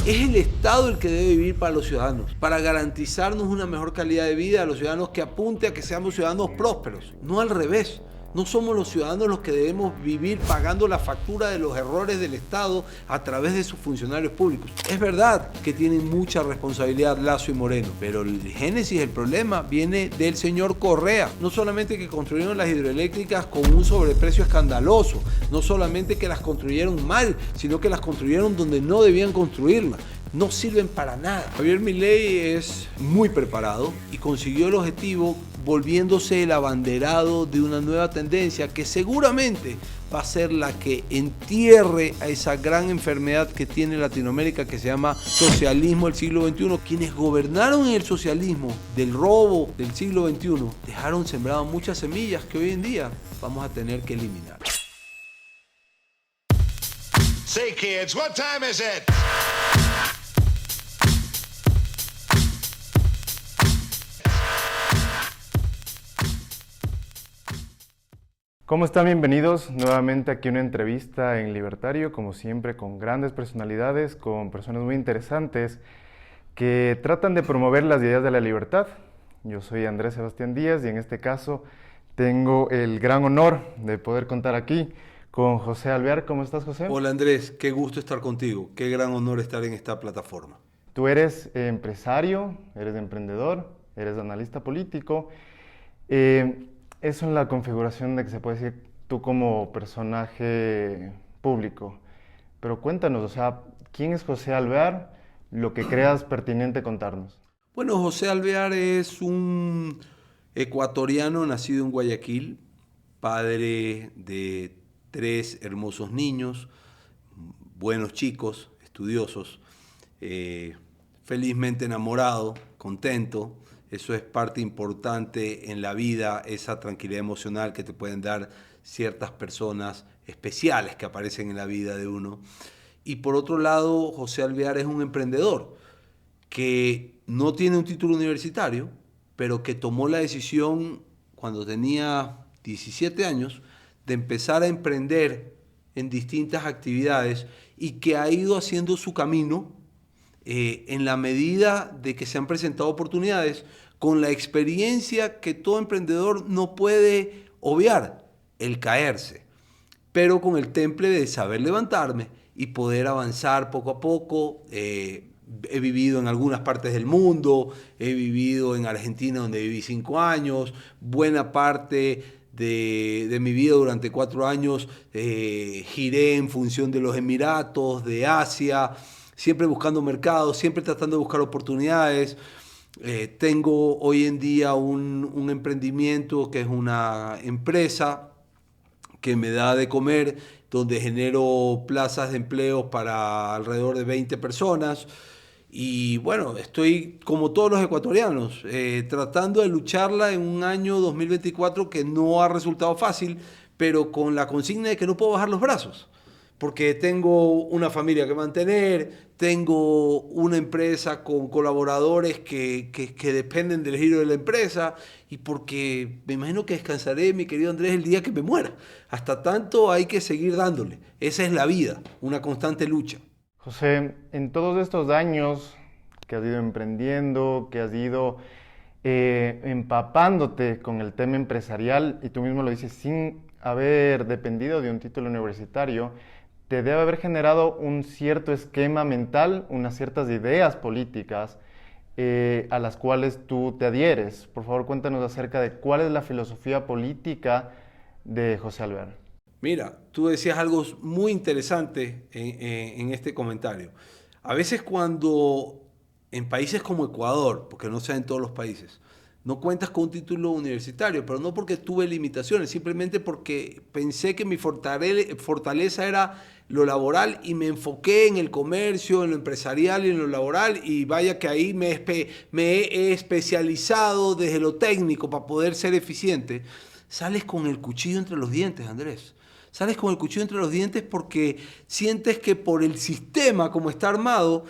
Es el Estado el que debe vivir para los ciudadanos, para garantizarnos una mejor calidad de vida a los ciudadanos, que apunte a que seamos ciudadanos prósperos, no al revés. No somos los ciudadanos los que debemos vivir pagando la factura de los errores del Estado a través de sus funcionarios públicos. Es verdad que tienen mucha responsabilidad Lasso y Moreno, pero el génesis del problema viene del señor Correa. No solamente que construyeron las hidroeléctricas con un sobreprecio escandaloso, no solamente que las construyeron mal, sino que las construyeron donde no debían construirlas. No sirven para nada. Javier Milei es muy preparado y consiguió el objetivo volviéndose el abanderado de una nueva tendencia que seguramente va a ser la que entierre a esa gran enfermedad que tiene Latinoamérica, que se llama socialismo del siglo XXI. Quienes gobernaron en el socialismo del robo del siglo XXI dejaron sembradas muchas semillas que hoy en día vamos a tener que eliminar. Say kids, what time is it? ¿Cómo están? Bienvenidos nuevamente aquí a una entrevista en Libertario, como siempre con grandes personalidades, con personas muy interesantes que tratan de promover las ideas de la libertad. Yo soy Andrés Sebastián Díaz y en este caso tengo el gran honor de poder contar aquí con José Alvear. ¿Cómo estás, José? Hola Andrés, qué gusto estar contigo, qué gran honor estar en esta plataforma. Tú eres empresario, eres emprendedor, eres analista político. Eso en la configuración de que se puede decir tú como personaje público. Pero cuéntanos, o sea, ¿quién es José Alvear? Lo que creas pertinente contarnos. Bueno, José Alvear es un ecuatoriano nacido en Guayaquil, padre de 3 hermosos niños, buenos chicos, estudiosos, felizmente enamorado, contento. Eso es parte importante en la vida, esa tranquilidad emocional que te pueden dar ciertas personas especiales que aparecen en la vida de uno. Y por otro lado, José Alvear es un emprendedor que no tiene un título universitario, pero que tomó la decisión cuando tenía 17 años de empezar a emprender en distintas actividades y que ha ido haciendo su camino en la medida de que se han presentado oportunidades, con la experiencia que todo emprendedor no puede obviar, el caerse, pero con el temple de saber levantarme y poder avanzar poco a poco. He vivido en algunas partes del mundo, he vivido en Argentina donde viví 5 años, buena parte de mi vida durante 4 años giré en función de los Emiratos, de Asia, siempre buscando mercados, siempre tratando de buscar oportunidades. Tengo hoy en día un emprendimiento que es una empresa que me da de comer, donde genero plazas de empleo para alrededor de 20 personas. Y bueno, estoy como todos los ecuatorianos, tratando de lucharla en un año 2024 que no ha resultado fácil, pero con la consigna de que no puedo bajar los brazos. Porque tengo una familia que mantener, tengo una empresa con colaboradores que dependen del giro de la empresa y porque me imagino que descansaré, mi querido Andrés, el día que me muera. Hasta tanto hay que seguir dándole. Esa es la vida, una constante lucha. José, en todos estos años que has ido emprendiendo, que has ido empapándote con el tema empresarial, y tú mismo lo dices, sin haber dependido de un título universitario, te debe haber generado un cierto esquema mental, unas ciertas ideas políticas a las cuales tú te adhieres. Por favor, cuéntanos acerca de cuál es la filosofía política de José Alvear. Mira, tú decías algo muy interesante en este comentario. A veces cuando en países como Ecuador, porque no sea en todos los países, no cuentas con un título universitario, pero no porque tuve limitaciones, simplemente porque pensé que mi fortaleza era lo laboral y me enfoqué en el comercio, en lo empresarial y en lo laboral, y vaya que ahí me he especializado desde lo técnico para poder ser eficiente. Sales con el cuchillo entre los dientes, Andrés. Sales con el cuchillo entre los dientes porque sientes que por el sistema como está armado,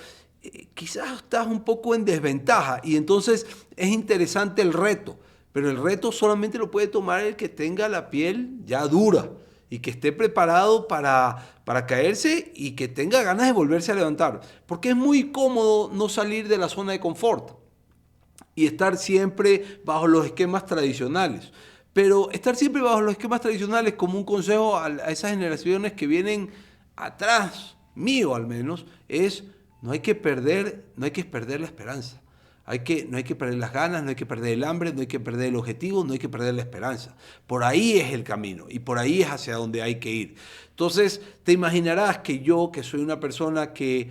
quizás estás un poco en desventaja y entonces es interesante el reto, pero el reto solamente lo puede tomar el que tenga la piel ya dura y que esté preparado para caerse y que tenga ganas de volverse a levantar. Porque es muy cómodo no salir de la zona de confort y estar siempre bajo los esquemas tradicionales. Pero estar siempre bajo los esquemas tradicionales, como un consejo a esas generaciones que vienen atrás, mío al menos, es no hay que perder la esperanza. No hay que perder las ganas, no hay que perder el hambre, no hay que perder el objetivo, no hay que perder la esperanza. Por ahí es el camino y por ahí es hacia donde hay que ir. Entonces, te imaginarás que yo, que soy una persona que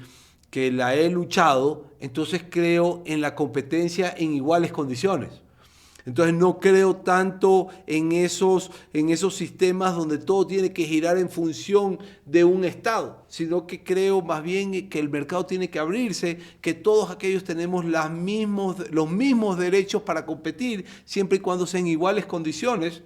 la he luchado, entonces creo en la competencia en iguales condiciones. Entonces no creo tanto en esos sistemas donde todo tiene que girar en función de un Estado, sino que creo más bien que el mercado tiene que abrirse, que todos aquellos tenemos los mismos derechos para competir, siempre y cuando sean iguales condiciones,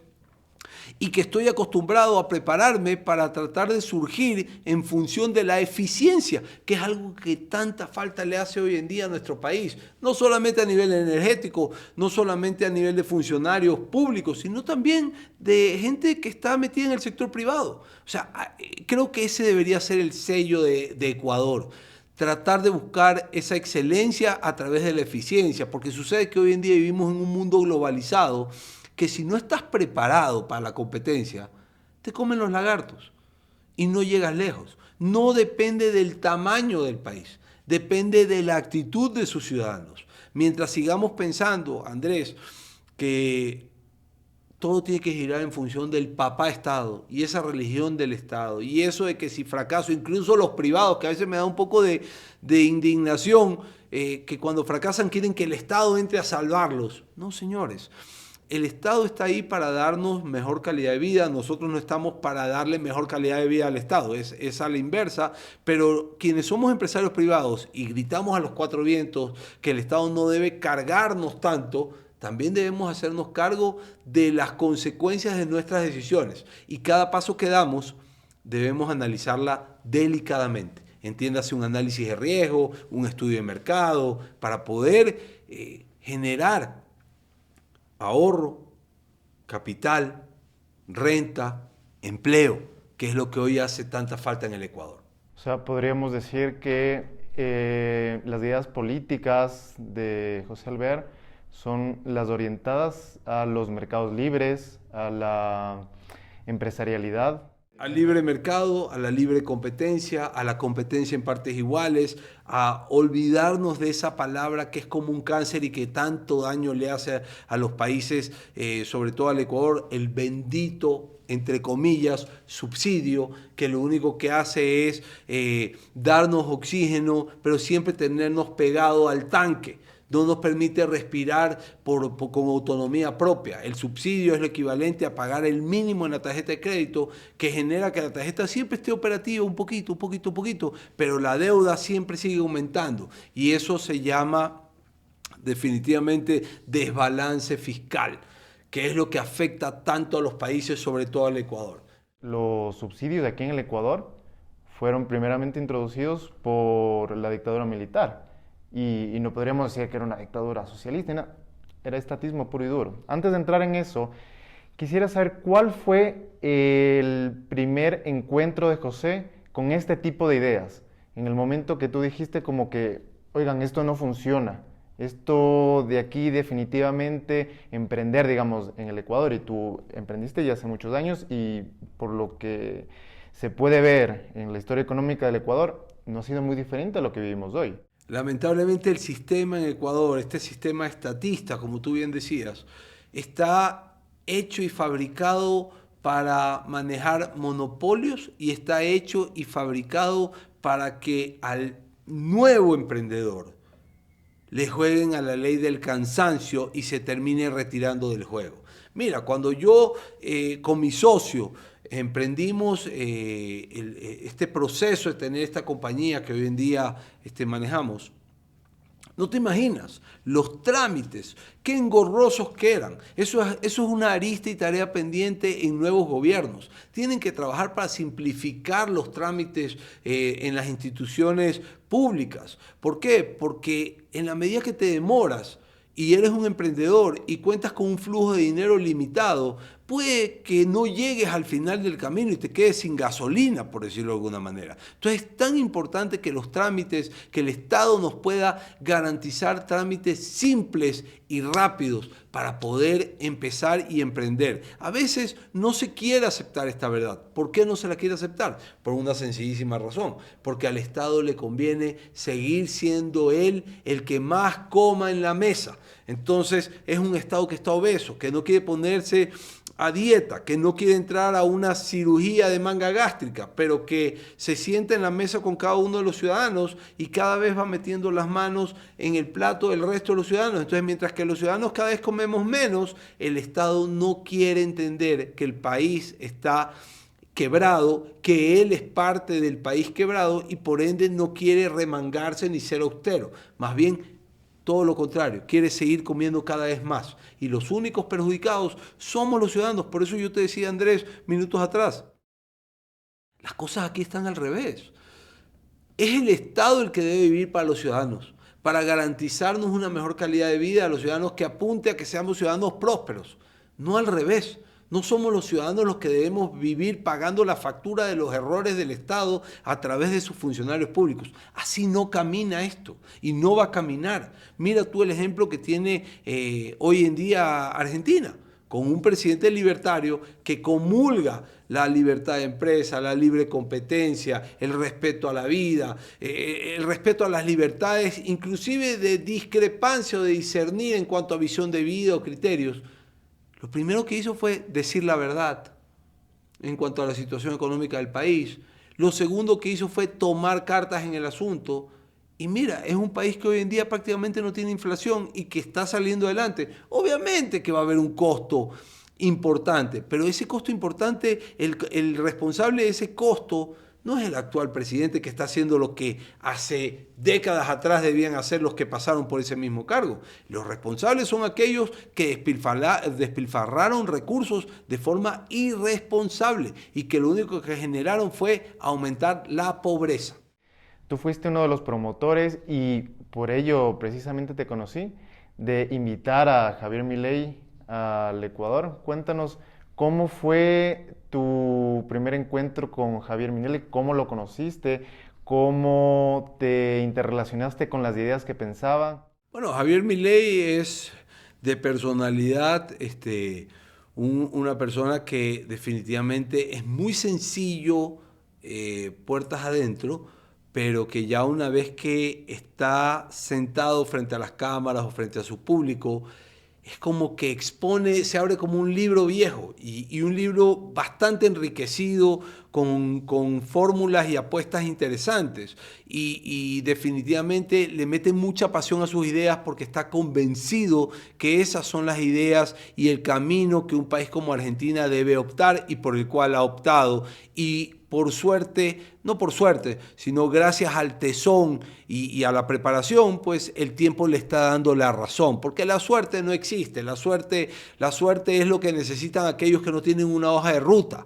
y que estoy acostumbrado a prepararme para tratar de surgir en función de la eficiencia, que es algo que tanta falta le hace hoy en día a nuestro país, no solamente a nivel energético, no solamente a nivel de funcionarios públicos, sino también de gente que está metida en el sector privado. O sea, creo que ese debería ser el sello de Ecuador. Tratar de buscar esa excelencia a través de la eficiencia, porque sucede que hoy en día vivimos en un mundo globalizado que si no estás preparado para la competencia, te comen los lagartos y no llegas lejos. No depende del tamaño del país, depende de la actitud de sus ciudadanos. Mientras sigamos pensando, Andrés, que todo tiene que girar en función del papá Estado y esa religión del Estado y eso de que si fracaso, incluso los privados, que a veces me da un poco de indignación, que cuando fracasan quieren que el Estado entre a salvarlos. No, señores. El Estado está ahí para darnos mejor calidad de vida, nosotros no estamos para darle mejor calidad de vida al Estado, es a la inversa, pero quienes somos empresarios privados y gritamos a los cuatro vientos que el Estado no debe cargarnos tanto, también debemos hacernos cargo de las consecuencias de nuestras decisiones y cada paso que damos debemos analizarla delicadamente. Entiéndase un análisis de riesgo, un estudio de mercado, para poder generar ahorro, capital, renta, empleo, que es lo que hoy hace tanta falta en el Ecuador. O sea, podríamos decir que las ideas políticas de José Albert son las orientadas a los mercados libres, a la empresarialidad. Al libre mercado, a la libre competencia, a la competencia en partes iguales, a olvidarnos de esa palabra que es como un cáncer y que tanto daño le hace a los países, sobre todo al Ecuador, el bendito, entre comillas, subsidio, que lo único que hace es darnos oxígeno, pero siempre tenernos pegado al tanque. No nos permite respirar con autonomía propia. El subsidio es lo equivalente a pagar el mínimo en la tarjeta de crédito, que genera que la tarjeta siempre esté operativa un poquito, pero la deuda siempre sigue aumentando. Y eso se llama definitivamente desbalance fiscal, que es lo que afecta tanto a los países, sobre todo al Ecuador. Los subsidios aquí en el Ecuador fueron primeramente introducidos por la dictadura militar. Y no podríamos decir que era una dictadura socialista, era estatismo puro y duro. Antes de entrar en eso, quisiera saber cuál fue el primer encuentro de José con este tipo de ideas. En el momento que tú dijiste como que, oigan, esto no funciona, esto de aquí definitivamente emprender, digamos, en el Ecuador, y tú emprendiste ya hace muchos años y por lo que se puede ver en la historia económica del Ecuador, no ha sido muy diferente a lo que vivimos hoy. Lamentablemente el sistema en Ecuador, este sistema estatista, como tú bien decías, está hecho y fabricado para manejar monopolios y está hecho y fabricado para que al nuevo emprendedor le jueguen a la ley del cansancio y se termine retirando del juego. Mira, cuando yo con mi socio emprendimos este proceso de tener esta compañía que hoy en día manejamos, no te imaginas los trámites, qué engorrosos que eran. Eso es una arista y tarea pendiente en nuevos gobiernos. Tienen que trabajar para simplificar los trámites en las instituciones públicas. ¿Por qué? Porque en la medida que te demoras y eres un emprendedor y cuentas con un flujo de dinero limitado, puede que no llegues al final del camino y te quedes sin gasolina, por decirlo de alguna manera. Entonces es tan importante que los trámites, que el Estado nos pueda garantizar trámites simples y rápidos para poder empezar y emprender. A veces no se quiere aceptar esta verdad. ¿Por qué no se la quiere aceptar? Por una sencillísima razón. Porque al Estado le conviene seguir siendo él el que más coma en la mesa. Entonces es un Estado que está obeso, que no quiere ponerse a dieta, que no quiere entrar a una cirugía de manga gástrica, pero que se sienta en la mesa con cada uno de los ciudadanos y cada vez va metiendo las manos en el plato del resto de los ciudadanos. Entonces, mientras que los ciudadanos cada vez comemos menos, el Estado no quiere entender que el país está quebrado, que él es parte del país quebrado y por ende no quiere remangarse ni ser austero. Más bien, todo lo contrario, quiere seguir comiendo cada vez más. Y los únicos perjudicados somos los ciudadanos. Por eso yo te decía, Andrés, minutos atrás, las cosas aquí están al revés. Es el Estado el que debe vivir para los ciudadanos, para garantizarnos una mejor calidad de vida a los ciudadanos, que apunte a que seamos ciudadanos prósperos, no al revés. No somos los ciudadanos los que debemos vivir pagando la factura de los errores del Estado a través de sus funcionarios públicos. Así no camina esto y no va a caminar. Mira tú el ejemplo que tiene hoy en día Argentina, con un presidente libertario que comulga la libertad de empresa, la libre competencia, el respeto a la vida, el respeto a las libertades, inclusive de discrepancia o de discernir en cuanto a visión de vida o criterios. Lo primero que hizo fue decir la verdad en cuanto a la situación económica del país. Lo segundo que hizo fue tomar cartas en el asunto. Y mira, es un país que hoy en día prácticamente no tiene inflación y que está saliendo adelante. Obviamente que va a haber un costo importante, pero ese costo importante, el responsable de ese costo no es el actual presidente, que está haciendo lo que hace décadas atrás debían hacer los que pasaron por ese mismo cargo. Los responsables son aquellos que despilfarraron recursos de forma irresponsable y que lo único que generaron fue aumentar la pobreza. Tú fuiste uno de los promotores y por ello precisamente te conocí, de invitar a Javier Milei al Ecuador. Cuéntanos cómo fue tu primer encuentro con Javier Milei, cómo lo conociste, cómo te interrelacionaste con las ideas que pensaba. Bueno, Javier Milei es de personalidad una persona que definitivamente es muy sencillo, puertas adentro, pero que ya una vez que está sentado frente a las cámaras o frente a su público, es como que expone, se abre como un libro viejo y un libro bastante enriquecido con fórmulas y apuestas interesantes y definitivamente le mete mucha pasión a sus ideas porque está convencido que esas son las ideas y el camino que un país como Argentina debe optar y por el cual ha optado. Y por suerte, no por suerte, sino gracias al tesón y a la preparación, pues el tiempo le está dando la razón, porque la suerte no existe, la suerte es lo que necesitan aquellos que no tienen una hoja de ruta,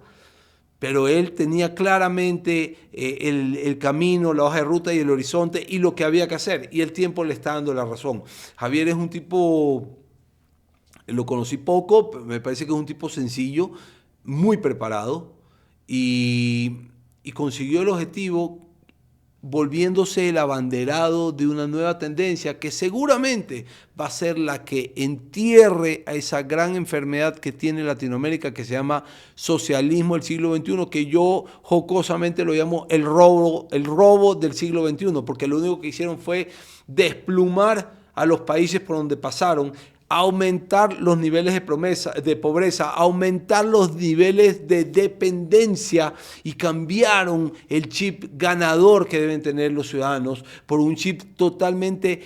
pero él tenía claramente el camino, la hoja de ruta y el horizonte y lo que había que hacer, y el tiempo le está dando la razón. Javier es un tipo, lo conocí poco, me parece que es un tipo sencillo, muy preparado, y consiguió el objetivo volviéndose el abanderado de una nueva tendencia que seguramente va a ser la que entierre a esa gran enfermedad que tiene Latinoamérica, que se llama socialismo del siglo XXI, que yo jocosamente lo llamo el robo del siglo XXI, porque lo único que hicieron fue desplumar a los países por donde pasaron, aumentar los niveles de pobreza, aumentar los niveles de dependencia y cambiaron el chip ganador que deben tener los ciudadanos por un chip totalmente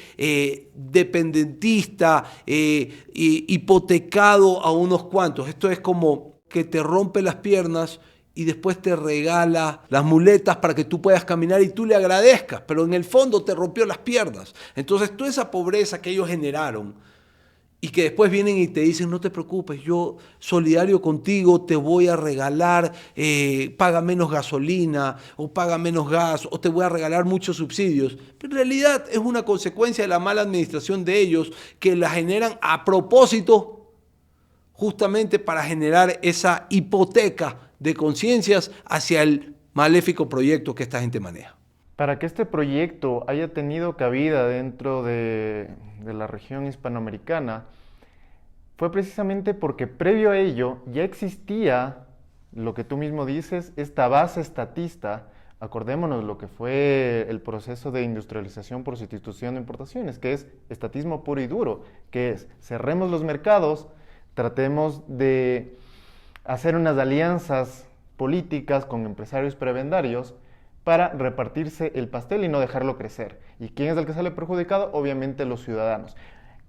dependentista, hipotecado a unos cuantos. Esto es como que te rompe las piernas y después te regala las muletas para que tú puedas caminar y tú le agradezcas, pero en el fondo te rompió las piernas. Entonces toda esa pobreza que ellos generaron, y que después vienen y te dicen, no te preocupes, yo solidario contigo te voy a regalar, paga menos gasolina o paga menos gas o te voy a regalar muchos subsidios. Pero en realidad es una consecuencia de la mala administración de ellos que la generan a propósito justamente para generar esa hipoteca de conciencias hacia el maléfico proyecto que esta gente maneja. Para que este proyecto haya tenido cabida dentro de la región hispanoamericana, fue precisamente porque previo a ello ya existía lo que tú mismo dices, esta base estatista. Acordémonos lo que fue el proceso de industrialización por sustitución de importaciones, que es estatismo puro y duro, que es cerremos los mercados, tratemos de hacer unas alianzas políticas con empresarios prebendarios para repartirse el pastel y no dejarlo crecer. ¿Y quién es el que sale perjudicado? Obviamente los ciudadanos.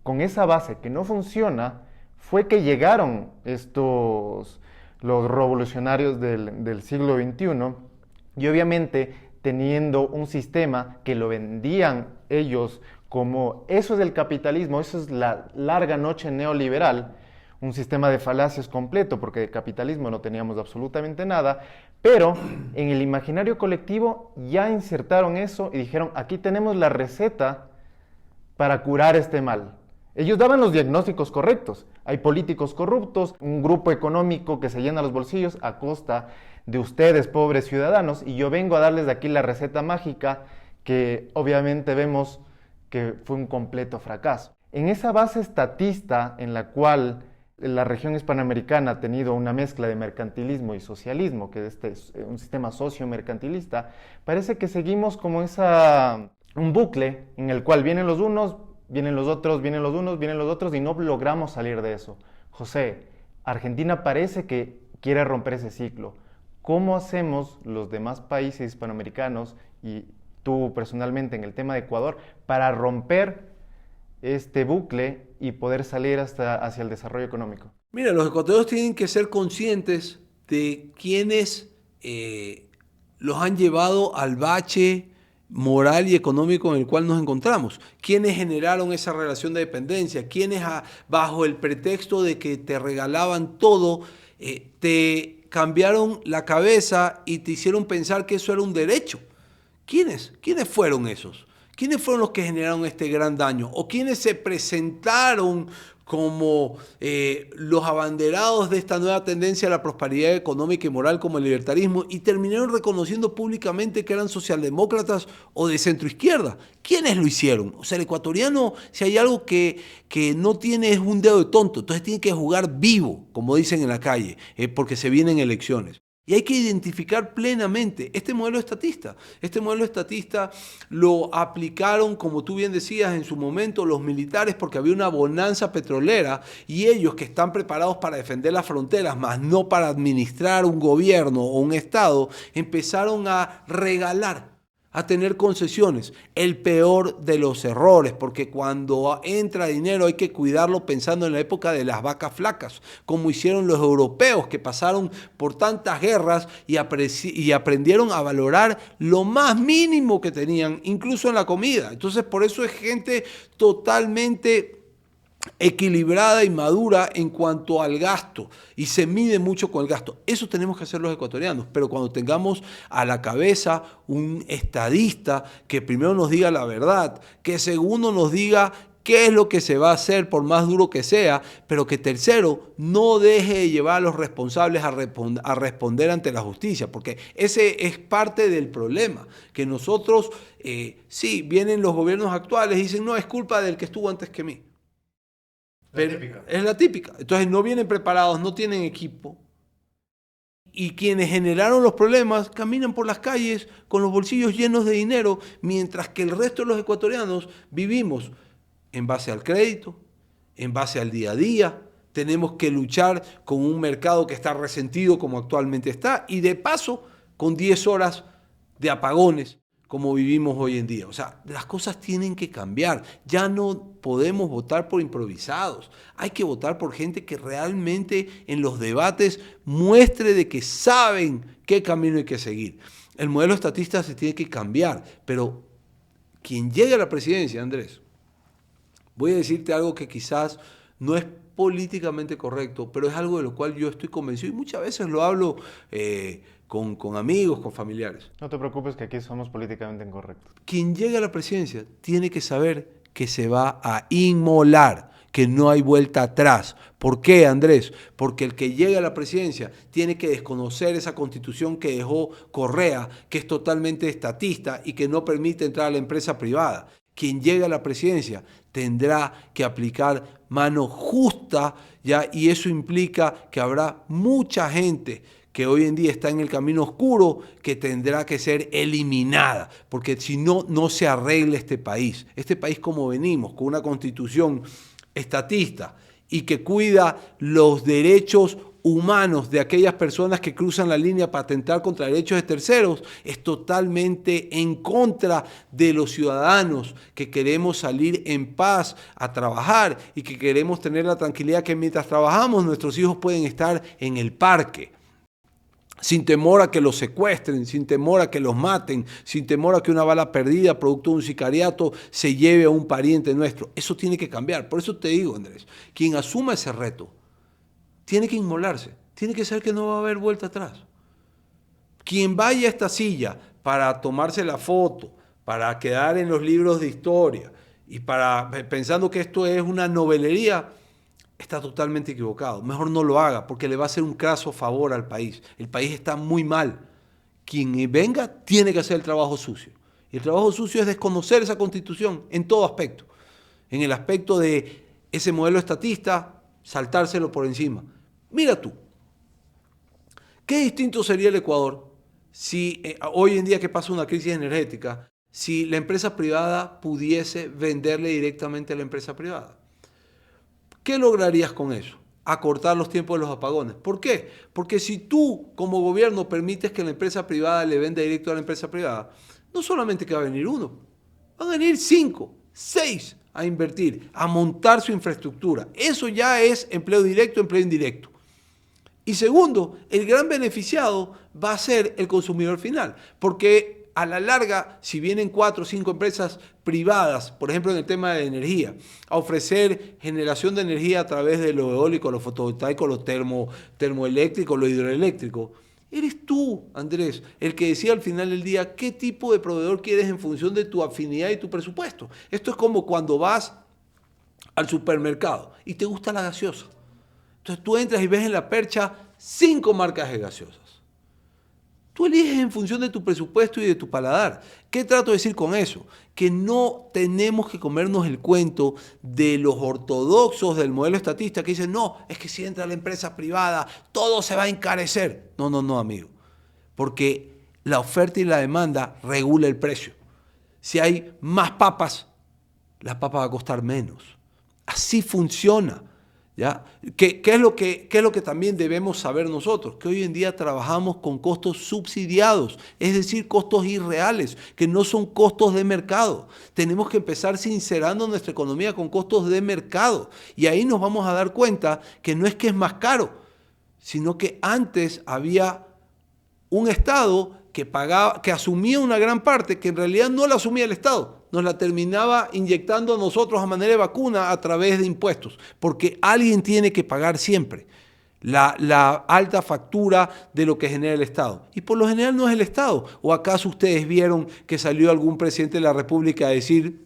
Con esa base que no funciona, fue que llegaron los revolucionarios del siglo XXI y obviamente teniendo un sistema que lo vendían ellos como eso es el capitalismo, eso es la larga noche neoliberal, un sistema de falacias completo, porque de capitalismo no teníamos absolutamente nada, pero en el imaginario colectivo ya insertaron eso y dijeron, aquí tenemos la receta para curar este mal. Ellos daban los diagnósticos correctos. Hay políticos corruptos, un grupo económico que se llena los bolsillos a costa de ustedes, pobres ciudadanos, y yo vengo a darles de aquí la receta mágica que obviamente vemos que fue un completo fracaso. En esa base estatista en la cual la región hispanoamericana ha tenido una mezcla de mercantilismo y socialismo, que es un sistema socio-mercantilista, parece que seguimos como un bucle en el cual vienen los unos, vienen los otros, vienen los unos, vienen los otros y no logramos salir de eso. José, Argentina parece que quiere romper ese ciclo. ¿Cómo hacemos los demás países hispanoamericanos y tú personalmente en el tema de Ecuador para romper este bucle y poder salir hacia el desarrollo económico? Mira, los ecuatorianos tienen que ser conscientes de quiénes los han llevado al bache moral y económico en el cual nos encontramos. ¿Quiénes generaron esa relación de dependencia? ¿Quiénes bajo el pretexto de que te regalaban todo, te cambiaron la cabeza y te hicieron pensar que eso era un derecho? ¿Quiénes? ¿Quiénes fueron esos? ¿Quiénes fueron los que generaron este gran daño? ¿O quiénes se presentaron como los abanderados de esta nueva tendencia a la prosperidad económica y moral como el libertarismo y terminaron reconociendo públicamente que eran socialdemócratas o de centroizquierda? ¿Quiénes lo hicieron? O sea, el ecuatoriano, si hay algo que no tiene es un dedo de tonto, entonces tiene que jugar vivo, como dicen en la calle, porque se vienen elecciones. Y hay que identificar plenamente este modelo estatista. Este modelo estatista lo aplicaron, como tú bien decías, en su momento los militares porque había una bonanza petrolera y ellos que están preparados para defender las fronteras, más no para administrar un gobierno o un estado, empezaron a regalar, a tener concesiones. El peor de los errores, porque cuando entra dinero hay que cuidarlo pensando en la época de las vacas flacas, como hicieron los europeos que pasaron por tantas guerras y aprendieron a valorar lo más mínimo que tenían, incluso en la comida. Entonces, por eso es gente totalmente equilibrada y madura en cuanto al gasto y se mide mucho con el gasto. Eso tenemos que hacer los ecuatorianos, pero cuando tengamos a la cabeza un estadista que primero nos diga la verdad, que segundo nos diga qué es lo que se va a hacer por más duro que sea, pero que tercero no deje de llevar a los responsables a responder ante la justicia, porque ese es parte del problema, que nosotros, sí, vienen los gobiernos actuales y dicen, no, es culpa del que estuvo antes que mí. Es la típica. Entonces no vienen preparados, no tienen equipo. Y quienes generaron los problemas caminan por las calles con los bolsillos llenos de dinero, mientras que el resto de los ecuatorianos vivimos en base al crédito, en base al día a día. Tenemos que luchar con un mercado que está resentido como actualmente está y de paso con 10 horas de apagones como vivimos hoy en día. O sea, las cosas tienen que cambiar. Ya no podemos votar por improvisados. Hay que votar por gente que realmente en los debates muestre de que saben qué camino hay que seguir. El modelo estatista se tiene que cambiar, pero quien llegue a la presidencia, Andrés, voy a decirte algo que quizás no es políticamente correcto, pero es algo de lo cual yo estoy convencido y muchas veces lo hablo con amigos, con familiares. No te preocupes que aquí somos políticamente incorrectos. Quien llegue a la presidencia tiene que saber que se va a inmolar, que no hay vuelta atrás. ¿Por qué, Andrés? Porque el que llega a la presidencia tiene que desconocer esa constitución que dejó Correa, que es totalmente estatista y que no permite entrar a la empresa privada. Quien llega a la presidencia tendrá que aplicar mano justa, ¿ya? Y eso implica que habrá mucha gente que hoy en día está en el camino oscuro, que tendrá que ser eliminada, porque si no, no se arregla este país. Este país como venimos, con una constitución estatista y que cuida los derechos humanos de aquellas personas que cruzan la línea para atentar contra derechos de terceros, es totalmente en contra de los ciudadanos que queremos salir en paz a trabajar y que queremos tener la tranquilidad que mientras trabajamos nuestros hijos pueden estar en el parque, sin temor a que los secuestren, sin temor a que los maten, sin temor a que una bala perdida producto de un sicariato se lleve a un pariente nuestro. Eso tiene que cambiar. Por eso te digo, Andrés, quien asuma ese reto tiene que inmolarse, tiene que saber que no va a haber vuelta atrás. Quien vaya a esta silla para tomarse la foto, para quedar en los libros de historia y pensando que esto es una novelería, está totalmente equivocado. Mejor no lo haga porque le va a hacer un craso favor al país. El país está muy mal. Quien venga tiene que hacer el trabajo sucio. Y el trabajo sucio es desconocer esa constitución en todo aspecto. En el aspecto de ese modelo estatista, saltárselo por encima. Mira tú, qué distinto sería el Ecuador si hoy en día que pasa una crisis energética, si la empresa privada pudiese venderle directamente a la empresa privada. ¿Qué lograrías con eso? Acortar los tiempos de los apagones. ¿Por qué? Porque si tú como gobierno permites que la empresa privada le venda directo a la empresa privada, no solamente que va a venir uno, van a venir 5, 6 a invertir, a montar su infraestructura. Eso ya es empleo directo, empleo indirecto. Y segundo, el gran beneficiado va a ser el consumidor final, porque a la larga, si vienen 4 o 5 empresas privadas, por ejemplo en el tema de energía, a ofrecer generación de energía a través de lo eólico, lo fotovoltaico, lo termoeléctrico, lo hidroeléctrico, eres tú, Andrés, el que decide al final del día qué tipo de proveedor quieres en función de tu afinidad y tu presupuesto. Esto es como cuando vas al supermercado y te gusta la gaseosa. Entonces tú entras y ves en la percha 5 marcas de gaseosas. Tú eliges en función de tu presupuesto y de tu paladar. ¿Qué trato de decir con eso? Que no tenemos que comernos el cuento de los ortodoxos del modelo estatista que dicen, no, es que si entra la empresa privada, todo se va a encarecer. No, amigo. Porque la oferta y la demanda regula el precio. Si hay más papas, la papa va a costar menos. Así funciona. ¿Ya? ¿Qué es lo que también debemos saber nosotros? Que hoy en día trabajamos con costos subsidiados, es decir, costos irreales, que no son costos de mercado. Tenemos que empezar sincerando nuestra economía con costos de mercado. Y ahí nos vamos a dar cuenta que no es que es más caro, sino que antes había un Estado que asumía una gran parte, que en realidad no la asumía el Estado. Nos la terminaba inyectando a nosotros a manera de vacuna a través de impuestos, porque alguien tiene que pagar siempre la alta factura de lo que genera el Estado. Y por lo general no es el Estado. ¿O acaso ustedes vieron que salió algún presidente de la República a decir,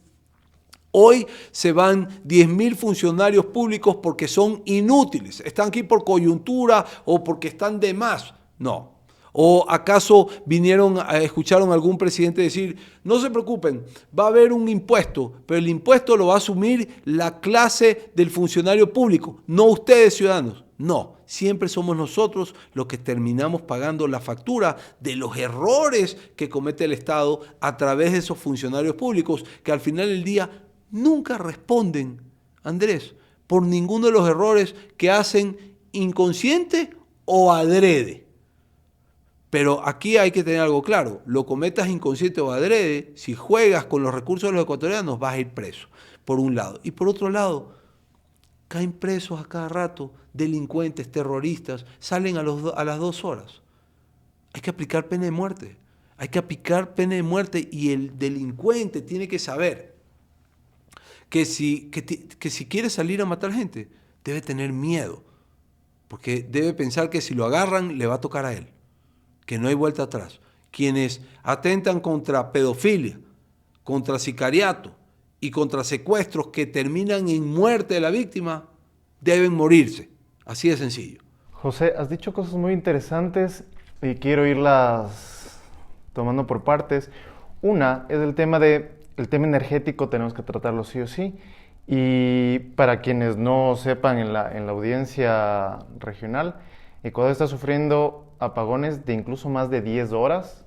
hoy se van 10.000 funcionarios públicos porque son inútiles, están aquí por coyuntura o porque están de más? No. ¿O acaso escucharon a algún presidente decir, no se preocupen, va a haber un impuesto, pero el impuesto lo va a asumir la clase del funcionario público, no ustedes ciudadanos? No, siempre somos nosotros los que terminamos pagando la factura de los errores que comete el Estado a través de esos funcionarios públicos que al final del día nunca responden, Andrés, por ninguno de los errores que hacen inconsciente o adrede. Pero aquí hay que tener algo claro, lo cometas inconsciente o adrede, si juegas con los recursos de los ecuatorianos vas a ir preso, por un lado. Y por otro lado, caen presos a cada rato, delincuentes, terroristas, salen a las 2 horas. Hay que aplicar pena de muerte, y el delincuente tiene que saber que si quiere salir a matar gente, debe tener miedo, porque debe pensar que si lo agarran le va a tocar a él. Que no hay vuelta atrás. Quienes atentan contra pedofilia, contra sicariato y contra secuestros que terminan en muerte de la víctima, deben morirse. Así de sencillo. José, has dicho cosas muy interesantes y quiero irlas tomando por partes. Una es el tema energético, tenemos que tratarlo sí o sí. Y para quienes no sepan en la audiencia regional, Ecuador está sufriendo apagones de incluso más de 10 horas.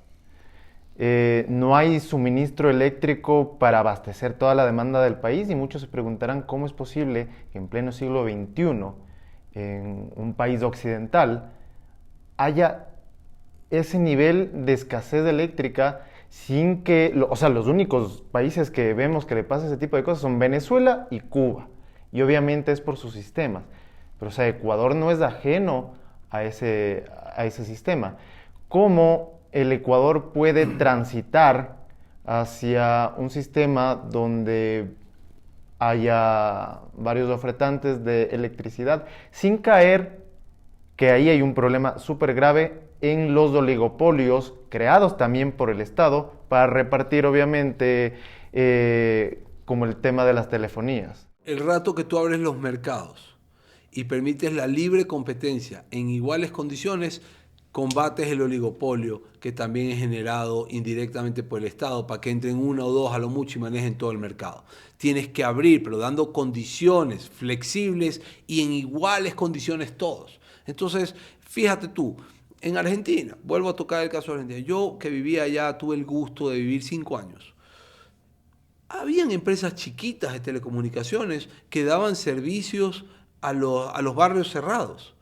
No hay suministro eléctrico para abastecer toda la demanda del país y muchos se preguntarán cómo es posible que en pleno siglo XXI, en un país occidental, haya ese nivel de escasez eléctrica sin que, los únicos países que vemos que le pasa ese tipo de cosas son Venezuela y Cuba. Y obviamente es por sus sistemas. Pero Ecuador no es ajeno a ese sistema. ¿Cómo el Ecuador puede transitar hacia un sistema donde haya varios ofertantes de electricidad sin caer, que ahí hay un problema súper grave, en los oligopolios creados también por el Estado para repartir, obviamente, como el tema de las telefonías? El rato que tú abres los mercados y permites la libre competencia en iguales condiciones, combates el oligopolio que también es generado indirectamente por el Estado para que entren una o dos a lo mucho y manejen todo el mercado. Tienes que abrir, pero dando condiciones flexibles y en iguales condiciones todos. Entonces, fíjate tú, en Argentina, vuelvo a tocar el caso de Argentina, yo que vivía allá tuve el gusto de vivir 5 años. Habían empresas chiquitas de telecomunicaciones que daban servicios a los barrios cerrados.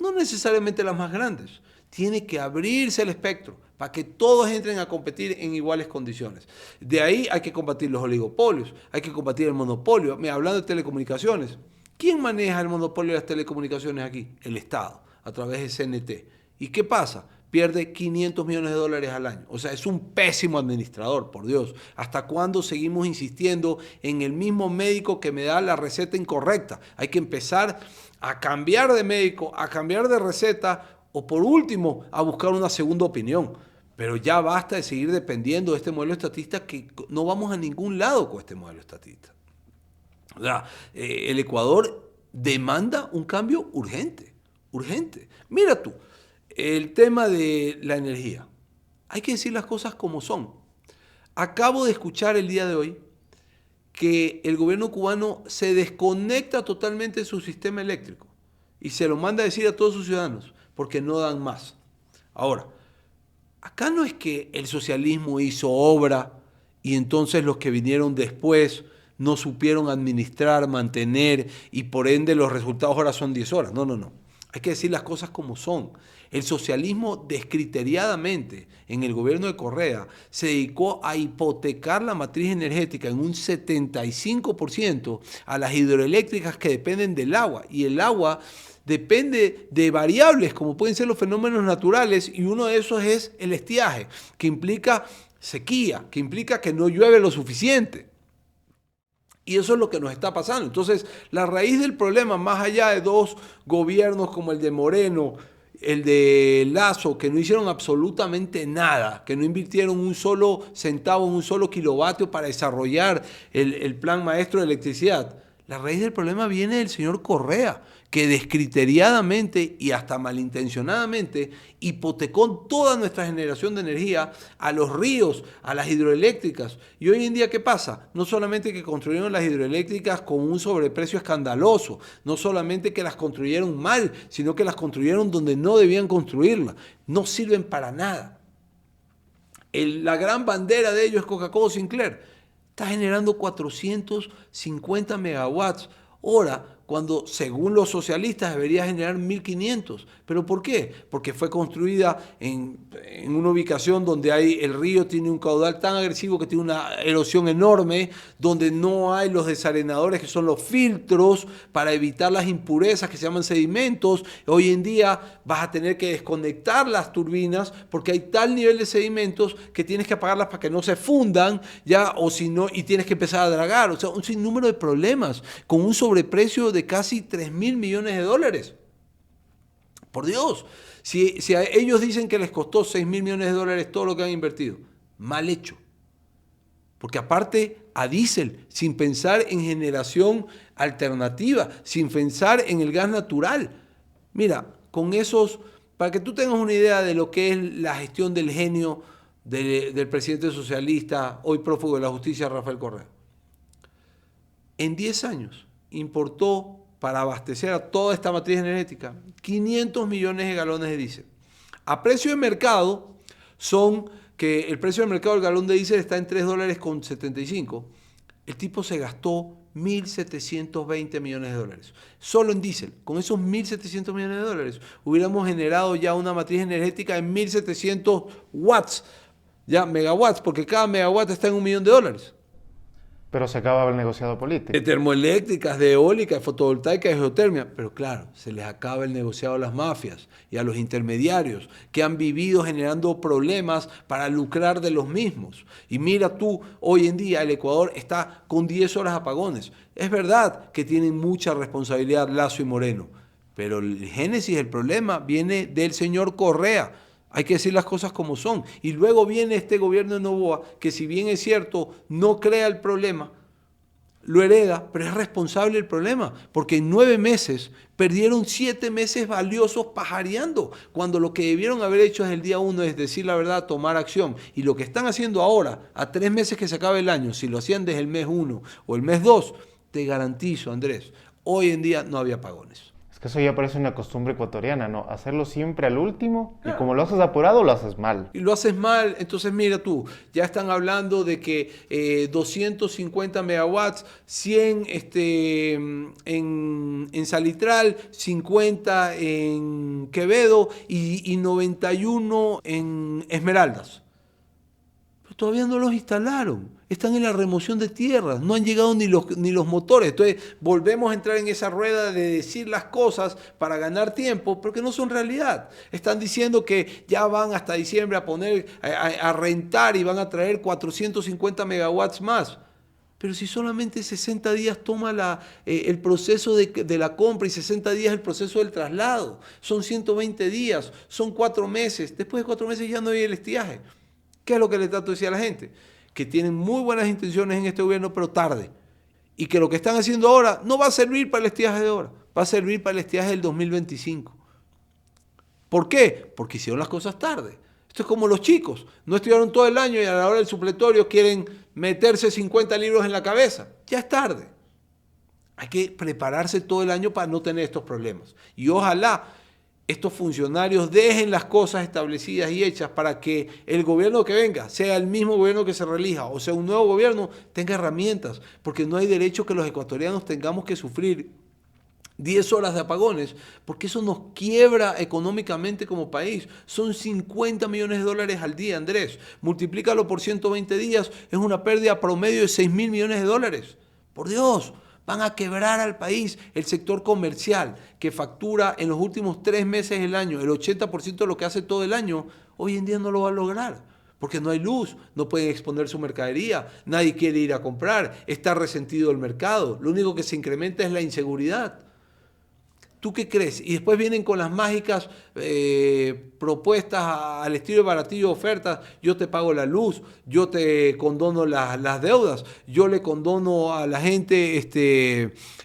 No necesariamente las más grandes. Tiene que abrirse el espectro para que todos entren a competir en iguales condiciones. De ahí hay que combatir los oligopolios, hay que combatir el monopolio. Mira, hablando de telecomunicaciones, ¿quién maneja el monopolio de las telecomunicaciones aquí? El Estado, a través de CNT. ¿Y qué pasa? Pierde 500 millones de dólares al año. O sea, es un pésimo administrador, por Dios. ¿Hasta cuándo seguimos insistiendo en el mismo médico que me da la receta incorrecta? Hay que empezar a cambiar de médico, a cambiar de receta o por último a buscar una segunda opinión. Pero ya basta de seguir dependiendo de este modelo estatista que no vamos a ningún lado con este modelo estatista. O sea, el Ecuador demanda un cambio urgente, urgente. Mira tú. El tema de la energía. Hay que decir las cosas como son. Acabo de escuchar el día de hoy que el gobierno cubano se desconecta totalmente de su sistema eléctrico y se lo manda a decir a todos sus ciudadanos porque no dan más. Ahora, acá no es que el socialismo hizo obra y entonces los que vinieron después no supieron administrar, mantener y por ende los resultados ahora son 10 horas. No, no, no. Hay que decir las cosas como son. El socialismo descriteriadamente en el gobierno de Correa se dedicó a hipotecar la matriz energética en un 75% a las hidroeléctricas que dependen del agua. Y el agua depende de variables como pueden ser los fenómenos naturales y uno de esos es el estiaje, que implica sequía, que implica que no llueve lo suficiente. Y eso es lo que nos está pasando. Entonces, la raíz del problema, más allá de dos gobiernos como el de Moreno, el de Lasso, que no hicieron absolutamente nada, que no invirtieron un solo centavo, un solo kilovatio para desarrollar el plan maestro de electricidad. La raíz del problema viene del señor Correa, que descriteriadamente y hasta malintencionadamente hipotecó toda nuestra generación de energía a los ríos, a las hidroeléctricas. Y hoy en día, ¿qué pasa? No solamente que construyeron las hidroeléctricas con un sobreprecio escandaloso, no solamente que las construyeron mal, sino que las construyeron donde no debían construirlas. No sirven para nada. La gran bandera de ellos es Coca-Cola Sinclair. Está generando 450 megawatts hora, cuando según los socialistas debería generar 1.500. ¿Pero por qué? Porque fue construida en una ubicación donde el río tiene un caudal tan agresivo que tiene una erosión enorme, donde no hay los desarenadores que son los filtros para evitar las impurezas que se llaman sedimentos. Hoy en día vas a tener que desconectar las turbinas porque hay tal nivel de sedimentos que tienes que apagarlas para que no se fundan, ya, o si no, y tienes que empezar a dragar. O sea, un sinnúmero de problemas con un sobreprecio de casi 3.000 millones de dólares. Por Dios, si a ellos dicen que les costó 6.000 millones de dólares todo lo que han invertido, mal hecho. Porque aparte a diésel, sin pensar en generación alternativa, sin pensar en el gas natural. Mira, con esos, para que tú tengas una idea de lo que es la gestión del genio del presidente socialista, hoy prófugo de la justicia, Rafael Correa. En 10 años importó para abastecer a toda esta matriz energética 500 millones de galones de diésel. A precio de mercado son que el precio del mercado del galón de diésel está en $3.75. El tipo se gastó 1.720 millones de dólares. Solo en diésel. Con esos 1.700 millones de dólares hubiéramos generado ya una matriz energética en 1.700 watts, ya megawatts, porque cada megawatt está en $1 millón. Pero se acaba el negociado político. De termoeléctricas, de eólica, de fotovoltaica, de geotermia. Pero claro, se les acaba el negociado a las mafias y a los intermediarios que han vivido generando problemas para lucrar de los mismos. Y mira tú, hoy en día el Ecuador está con 10 horas apagones. Es verdad que tienen mucha responsabilidad Lazo y Moreno, pero el génesis del problema viene del señor Correa. Hay que decir las cosas como son. Y luego viene este gobierno de Noboa, que si bien es cierto, no crea el problema, lo hereda, pero es responsable del problema. Porque en 9 meses perdieron 7 meses valiosos pajareando, cuando lo que debieron haber hecho desde el día 1 es decir la verdad, tomar acción. Y lo que están haciendo ahora, a 3 meses que se acabe el año, si lo hacían desde el mes 1 o el mes 2, te garantizo, Andrés, hoy en día no había apagones. Es que eso ya parece una costumbre ecuatoriana, ¿no? Hacerlo siempre al último, y como lo haces apurado, lo haces mal. Y lo haces mal, entonces mira tú, ya están hablando de que 250 megawatts, 100 en Salitral, 50 en Quevedo y 91 en Esmeraldas. Pero todavía no los instalaron. Están en la remoción de tierras, no han llegado ni los motores. Entonces volvemos a entrar en esa rueda de decir las cosas para ganar tiempo, pero que no son realidad. Están diciendo que ya van hasta diciembre a rentar y van a traer 450 megawatts más. Pero si solamente 60 días toma el proceso de la compra y 60 días el proceso del traslado, son 120 días, son 4 meses. Después de 4 meses ya no hay el estiaje. ¿Qué es lo que le trato de decir a la gente? Que tienen muy buenas intenciones en este gobierno, pero tarde. Y que lo que están haciendo ahora no va a servir para el estiaje de ahora, va a servir para el estiaje del 2025. ¿Por qué? Porque hicieron las cosas tarde. Esto es como los chicos, no estudiaron todo el año y a la hora del supletorio quieren meterse 50 libros en la cabeza. Ya es tarde. Hay que prepararse todo el año para no tener estos problemas. Y ojalá estos funcionarios dejen las cosas establecidas y hechas para que el gobierno que venga, sea el mismo gobierno que se reelija o sea un nuevo gobierno, tenga herramientas, porque no hay derecho que los ecuatorianos tengamos que sufrir 10 horas de apagones, porque eso nos quiebra económicamente como país. Son 50 millones de dólares al día, Andrés. Multiplícalo por 120 días, es una pérdida promedio de 6.000 millones de dólares. Por Dios. Van a quebrar al país. El sector comercial, que factura en los últimos 3 meses del año el 80% de lo que hace todo el año, hoy en día no lo va a lograr. Porque no hay luz, no pueden exponer su mercadería, nadie quiere ir a comprar, está resentido el mercado. Lo único que se incrementa es la inseguridad. ¿Tú qué crees? Y después vienen con las mágicas propuestas al estilo de baratillo de ofertas. Yo te pago la luz, yo te condono las deudas, yo le condono a la gente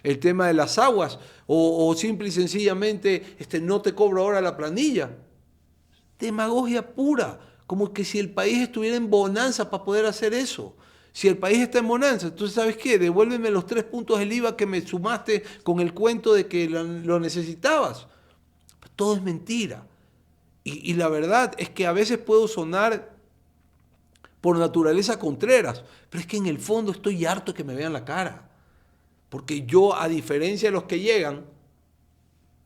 el tema de las aguas o simple y sencillamente no te cobro ahora la planilla. Demagogia pura, como que si el país estuviera en bonanza para poder hacer eso. Si el país está en bonanza, entonces ¿sabes qué? Devuélveme los 3 puntos del IVA que me sumaste con el cuento de que lo necesitabas. Todo es mentira. Y la verdad es que a veces puedo sonar por naturaleza contreras, pero es que en el fondo estoy harto de que me vean la cara. Porque yo, a diferencia de los que llegan,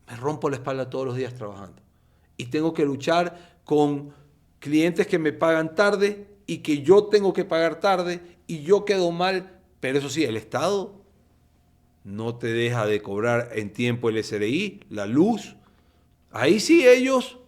me rompo la espalda todos los días trabajando. Y tengo que luchar con clientes que me pagan tarde y que yo tengo que pagar tarde y yo quedo mal, pero eso sí, el Estado no te deja de cobrar en tiempo el SRI, la luz. Ahí sí ellos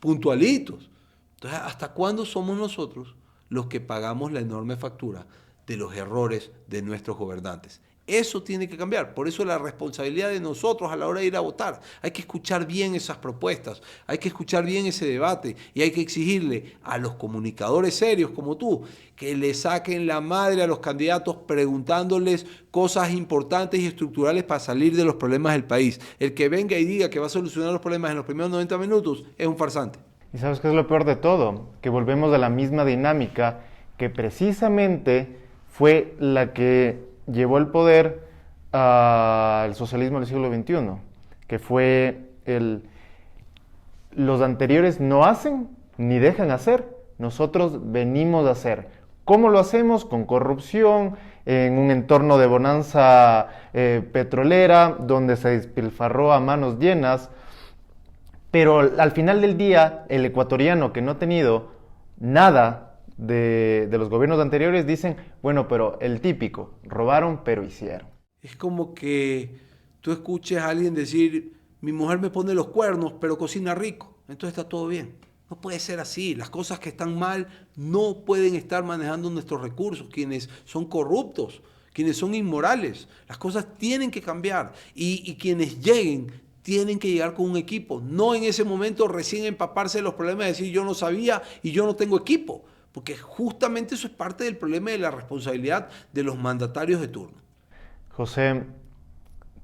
puntualitos. Entonces, ¿hasta cuándo somos nosotros los que pagamos la enorme factura de los errores de nuestros gobernantes? Eso tiene que cambiar. Por eso la responsabilidad de nosotros a la hora de ir a votar. Hay que escuchar bien esas propuestas, hay que escuchar bien ese debate y hay que exigirle a los comunicadores serios como tú que le saquen la madre a los candidatos preguntándoles cosas importantes y estructurales para salir de los problemas del país. El que venga y diga que va a solucionar los problemas en los primeros 90 minutos es un farsante. ¿Y sabes qué es lo peor de todo? Que volvemos a la misma dinámica que precisamente fue la que llevó el poder al socialismo del siglo XXI, que fue los anteriores no hacen ni dejan hacer, nosotros venimos a hacer. ¿Cómo lo hacemos? Con corrupción, en un entorno de bonanza petrolera, donde se despilfarró a manos llenas, pero al final del día, el ecuatoriano que no ha tenido nada de los gobiernos anteriores dicen, bueno, pero el típico, robaron pero hicieron. Es como que tú escuches a alguien decir, mi mujer me pone los cuernos pero cocina rico, entonces está todo bien. No puede ser así, las cosas que están mal no pueden estar manejando nuestros recursos, quienes son corruptos, quienes son inmorales, las cosas tienen que cambiar y quienes lleguen tienen que llegar con un equipo, no en ese momento recién empaparse de los problemas y decir yo no sabía y yo no tengo equipo. Porque justamente eso es parte del problema de la responsabilidad de los mandatarios de turno. José,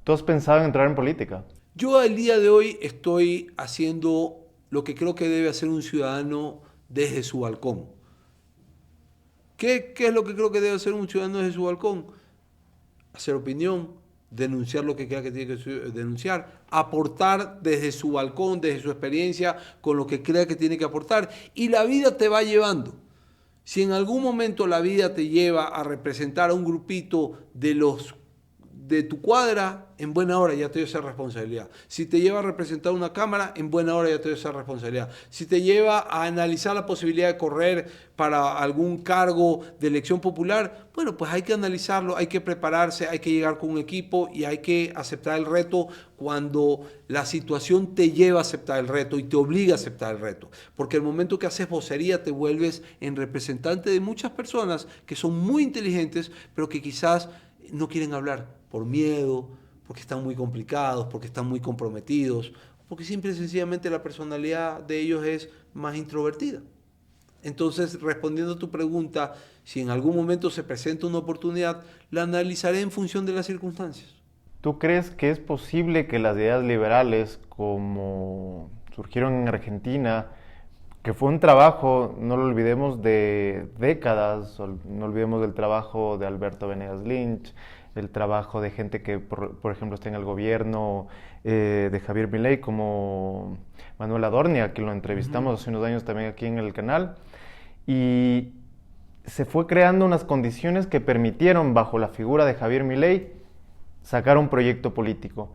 ¿tú has pensado en entrar en política? Yo el día de hoy estoy haciendo lo que creo que debe hacer un ciudadano desde su balcón. ¿Qué es lo que creo que debe hacer un ciudadano desde su balcón? Hacer opinión, denunciar lo que crea que tiene que denunciar, aportar desde su balcón, desde su experiencia, con lo que crea que tiene que aportar. Y la vida te va llevando. Si en algún momento la vida te lleva a representar a un grupito de tu cuadra, en buena hora ya te dio esa responsabilidad. Si te lleva a representar una cámara, en buena hora ya te dio esa responsabilidad. Si te lleva a analizar la posibilidad de correr para algún cargo de elección popular, bueno, pues hay que analizarlo, hay que prepararse, hay que llegar con un equipo y hay que aceptar el reto cuando la situación te lleva a aceptar el reto y te obliga a aceptar el reto. Porque el momento que haces vocería te vuelves en representante de muchas personas que son muy inteligentes, pero que quizás no quieren hablar por miedo, porque están muy complicados, porque están muy comprometidos, porque simple y sencillamente la personalidad de ellos es más introvertida. Entonces, respondiendo a tu pregunta, si en algún momento se presenta una oportunidad, la analizaré en función de las circunstancias. ¿Tú crees que es posible que las ideas liberales, como surgieron en Argentina, que fue un trabajo, no lo olvidemos, de décadas, no olvidemos del trabajo de Alberto Venegas Lynch, el trabajo de gente que, por ejemplo, está en el gobierno de Javier Milei, como Manuel Adornia, que lo entrevistamos hace unos años también aquí en el canal, y se fue creando unas condiciones que permitieron, bajo la figura de Javier Milei, sacar un proyecto político.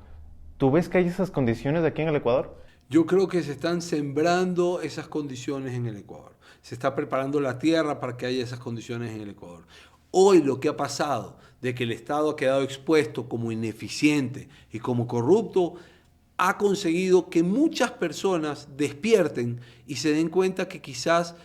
¿Tú ves que hay esas condiciones aquí en el Ecuador? Yo creo que se están sembrando esas condiciones en el Ecuador. Se está preparando la tierra para que haya esas condiciones en el Ecuador. Hoy lo que ha pasado, de que el Estado ha quedado expuesto como ineficiente y como corrupto, ha conseguido que muchas personas despierten y se den cuenta que quizás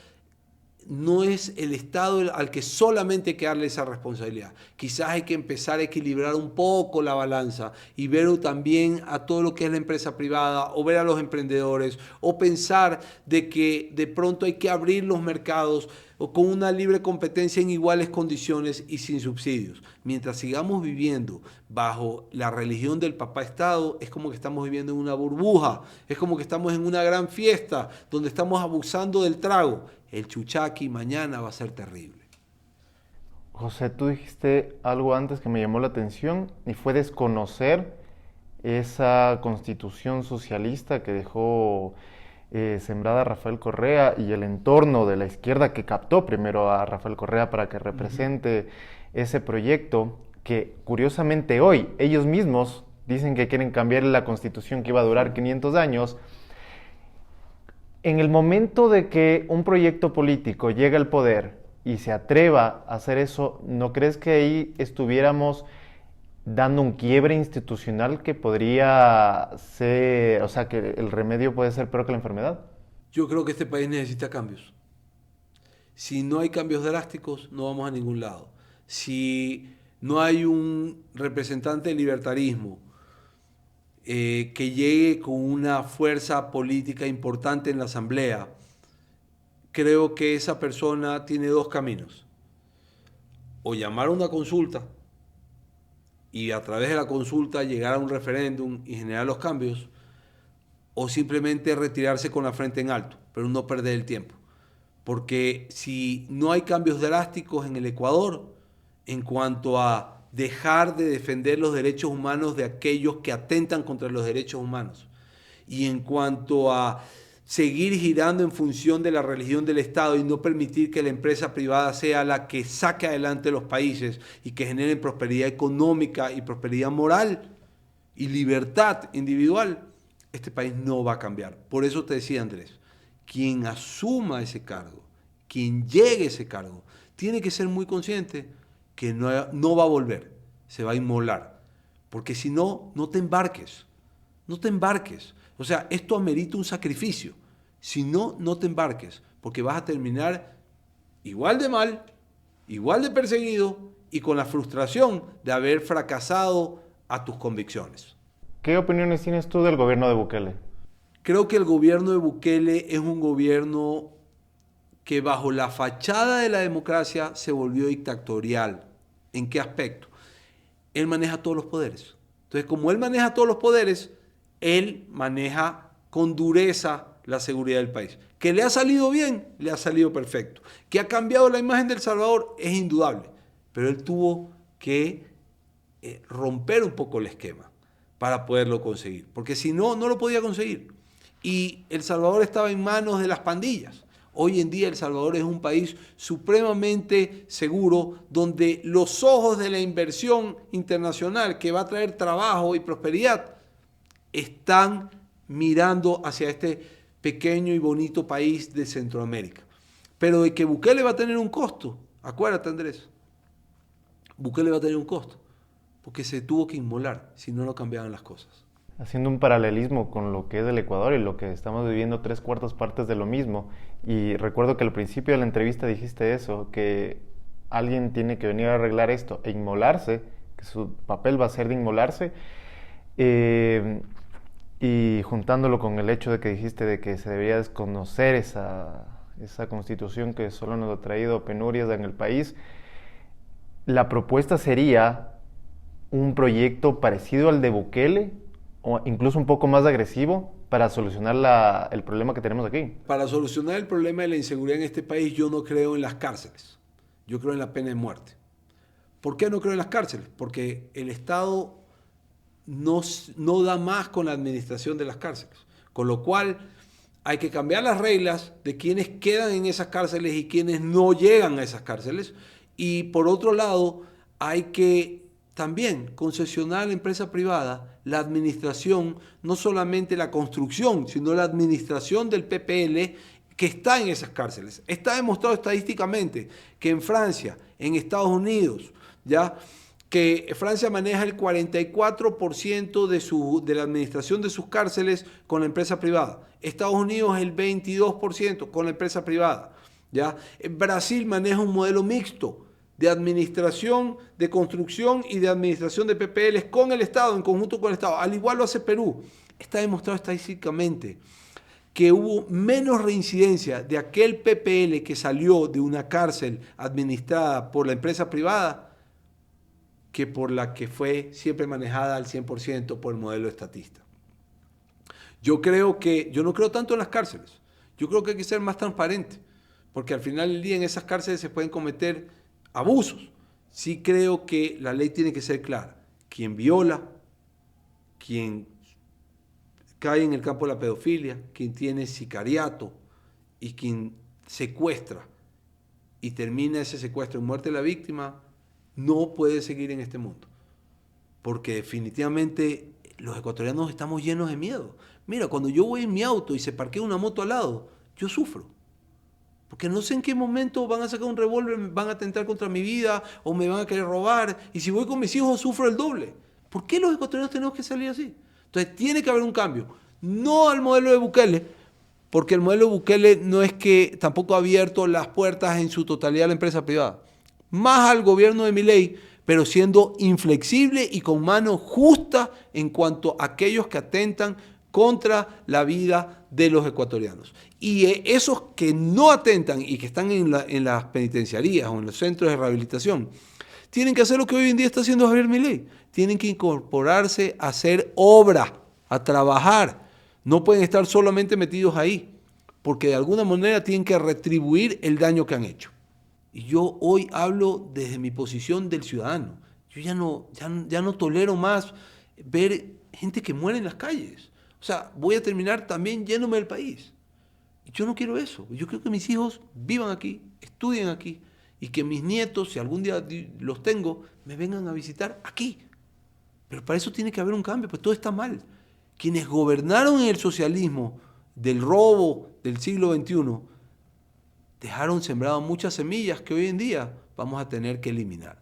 no es el Estado al que solamente hay que darle esa responsabilidad. Quizás hay que empezar a equilibrar un poco la balanza y ver también a todo lo que es la empresa privada o ver a los emprendedores o pensar de que de pronto hay que abrir los mercados o con una libre competencia en iguales condiciones y sin subsidios. Mientras sigamos viviendo bajo la religión del papá Estado, es como que estamos viviendo en una burbuja, es como que estamos en una gran fiesta donde estamos abusando del trago. El chuchaqui mañana va a ser terrible. José, tú dijiste algo antes que me llamó la atención y fue desconocer esa constitución socialista que dejó sembrada Rafael Correa y el entorno de la izquierda que captó primero a Rafael Correa para que represente ese proyecto que curiosamente hoy ellos mismos dicen que quieren cambiar la constitución que iba a durar 500 años. En el momento de que un proyecto político llega al poder y se atreva a hacer eso, ¿no crees que ahí estuviéramos dando un quiebre institucional que podría ser, o sea, que el remedio puede ser peor que la enfermedad? Yo creo que este país necesita cambios. Si no hay cambios drásticos, no vamos a ningún lado. Si no hay un representante del libertarismo que llegue con una fuerza política importante en la Asamblea, creo que esa persona tiene dos caminos. O llamar a una consulta y a través de la consulta llegar a un referéndum y generar los cambios, o simplemente retirarse con la frente en alto, pero no perder el tiempo. Porque si no hay cambios drásticos en el Ecuador en cuanto a dejar de defender los derechos humanos de aquellos que atentan contra los derechos humanos, y en cuanto a seguir girando en función de la religión del Estado y no permitir que la empresa privada sea la que saque adelante los países y que genere prosperidad económica y prosperidad moral y libertad individual, este país no va a cambiar. Por eso te decía, Andrés, quien asuma ese cargo, quien llegue a ese cargo, tiene que ser muy consciente que no va a volver, se va a inmolar. Porque si no, no te embarques, no te embarques. O sea, esto amerita un sacrificio. Si no, no te embarques, porque vas a terminar igual de mal, igual de perseguido y con la frustración de haber fracasado a tus convicciones. ¿Qué opiniones tienes tú del gobierno de Bukele? Creo que el gobierno de Bukele es un gobierno que bajo la fachada de la democracia se volvió dictatorial. ¿En qué aspecto? Él maneja todos los poderes. Entonces, como él maneja todos los poderes, él maneja con dureza la seguridad del país. ¿Que le ha salido bien? Le ha salido perfecto. ¿Que ha cambiado la imagen de El Salvador? Es indudable. Pero él tuvo que romper un poco el esquema para poderlo conseguir. Porque si no, no lo podía conseguir. Y El Salvador estaba en manos de las pandillas. Hoy en día El Salvador es un país supremamente seguro, donde los ojos de la inversión internacional que va a traer trabajo y prosperidad están mirando hacia este pequeño y bonito país de Centroamérica. Pero de que Bukele va a tener un costo, acuérdate, Andrés, Bukele va a tener un costo, porque se tuvo que inmolar si no cambiaban las cosas. Haciendo un paralelismo con lo que es el Ecuador y lo que estamos viviendo, 3/4 partes de lo mismo. Y recuerdo que al principio de la entrevista dijiste eso, que alguien tiene que venir a arreglar esto e inmolarse, que su papel va a ser de inmolarse. Y juntándolo con el hecho de que dijiste de que se debería desconocer esa constitución que solo nos ha traído penurias en el país, la propuesta sería un proyecto parecido al de Bukele, o incluso un poco más agresivo, para solucionar el problema que tenemos aquí. Para solucionar el problema de la inseguridad en este país, yo no creo en las cárceles. Yo creo en la pena de muerte. ¿Por qué no creo en las cárceles? Porque el Estado no da más con la administración de las cárceles. Con lo cual hay que cambiar las reglas de quienes quedan en esas cárceles y quienes no llegan a esas cárceles. Y por otro lado, hay que también concesionar a la empresa privada la administración, no solamente la construcción, sino la administración del PPL que está en esas cárceles. Está demostrado estadísticamente que en Francia, en Estados Unidos, ya que Francia maneja el 44% de la administración de sus cárceles con la empresa privada. Estados Unidos el 22% con la empresa privada. ¿Ya? Brasil maneja un modelo mixto de administración, de construcción y de administración de PPLs con el Estado, en conjunto con el Estado. Al igual lo hace Perú. Está demostrado estadísticamente que hubo menos reincidencia de aquel PPL que salió de una cárcel administrada por la empresa privada que por la que fue siempre manejada al 100% por el modelo estatista. Yo no creo tanto en las cárceles. Yo creo que hay que ser más transparente, porque al final del día en esas cárceles se pueden cometer abusos. Sí creo que la ley tiene que ser clara. Quien viola, quien cae en el campo de la pedofilia, quien tiene sicariato y quien secuestra y termina ese secuestro en muerte de la víctima, no puede seguir en este mundo. Porque definitivamente los ecuatorianos estamos llenos de miedo. Mira, cuando yo voy en mi auto y se parquea una moto al lado, yo sufro. Porque no sé en qué momento van a sacar un revólver, van a atentar contra mi vida o me van a querer robar. Y si voy con mis hijos, sufro el doble. ¿Por qué los ecuatorianos tenemos que salir así? Entonces tiene que haber un cambio. No al modelo de Bukele, porque el modelo de Bukele no es que tampoco ha abierto las puertas en su totalidad a la empresa privada. Más al gobierno de Milei, pero siendo inflexible y con mano justa en cuanto a aquellos que atentan contra la vida de los ecuatorianos. Y esos que no atentan y que están en las penitenciarías o en los centros de rehabilitación, tienen que hacer lo que hoy en día está haciendo Javier Milei. Tienen que incorporarse a hacer obra, a trabajar. No pueden estar solamente metidos ahí, porque de alguna manera tienen que retribuir el daño que han hecho. Y yo hoy hablo desde mi posición del ciudadano. Yo ya no tolero más ver gente que muere en las calles. O sea, voy a terminar también yéndome del país. Yo no quiero eso. Yo quiero que mis hijos vivan aquí, estudien aquí, y que mis nietos, si algún día los tengo, me vengan a visitar aquí. Pero para eso tiene que haber un cambio, pues todo está mal. Quienes gobernaron en el socialismo del robo del siglo XXI dejaron sembradas muchas semillas que hoy en día vamos a tener que eliminar.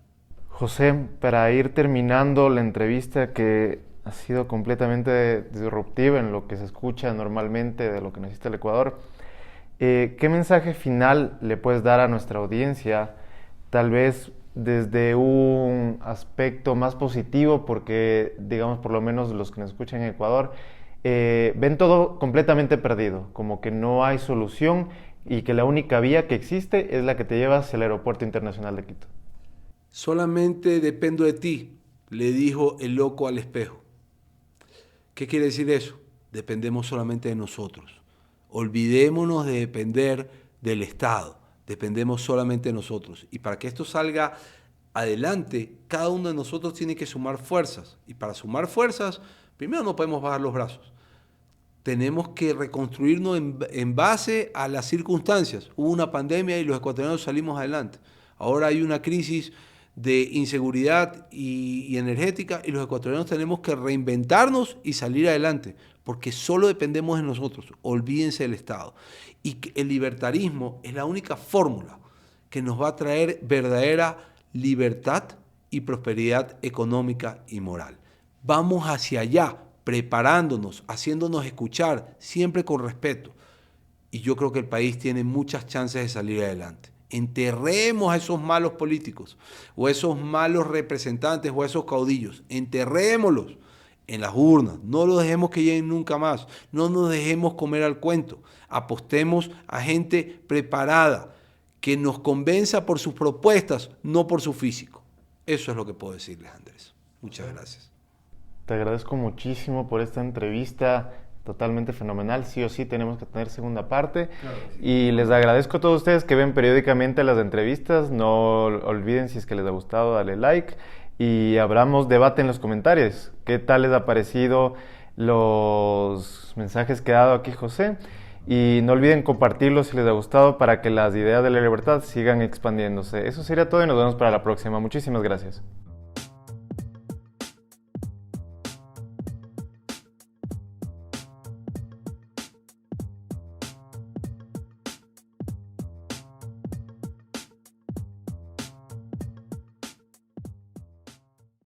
José, para ir terminando la entrevista que ha sido completamente disruptiva en lo que se escucha normalmente de lo que necesita el Ecuador, ¿qué mensaje final le puedes dar a nuestra audiencia? Tal vez desde un aspecto más positivo, porque digamos por lo menos los que nos escuchan en Ecuador ven todo completamente perdido, como que no hay solución y que la única vía que existe es la que te lleva hacia el Aeropuerto Internacional de Quito. Solamente dependo de ti, le dijo el loco al espejo. ¿Qué quiere decir eso? Dependemos solamente de nosotros. Olvidémonos de depender del Estado, dependemos solamente de nosotros. Y para que esto salga adelante, cada uno de nosotros tiene que sumar fuerzas. Y para sumar fuerzas, primero no podemos bajar los brazos. Tenemos que reconstruirnos en base a las circunstancias. Hubo una pandemia y los ecuatorianos salimos adelante. Ahora hay una crisis de inseguridad y energética y los ecuatorianos tenemos que reinventarnos y salir adelante, porque solo dependemos de nosotros. Olvídense del Estado. Y el libertarismo es la única fórmula que nos va a traer verdadera libertad y prosperidad económica y moral. Vamos hacia allá, preparándonos, haciéndonos escuchar, siempre con respeto. Y yo creo que el país tiene muchas chances de salir adelante. Enterremos a esos malos políticos, o a esos malos representantes, o a esos caudillos. Enterrémoslos en las urnas. No los dejemos que lleguen nunca más. No nos dejemos comer al cuento. Apostemos a gente preparada, que nos convenza por sus propuestas, no por su físico. Eso es lo que puedo decirles, Andrés. Muchas gracias. Te agradezco muchísimo por esta entrevista totalmente fenomenal. Sí o sí tenemos que tener segunda parte. Claro, sí. Y les agradezco a todos ustedes que ven periódicamente las entrevistas. No olviden, si es que les ha gustado, darle like y abramos debate en los comentarios. ¿Qué tal les ha parecido los mensajes que ha dado aquí José? Y no olviden compartirlos si les ha gustado, para que las ideas de la libertad sigan expandiéndose. Eso sería todo y nos vemos para la próxima. Muchísimas gracias.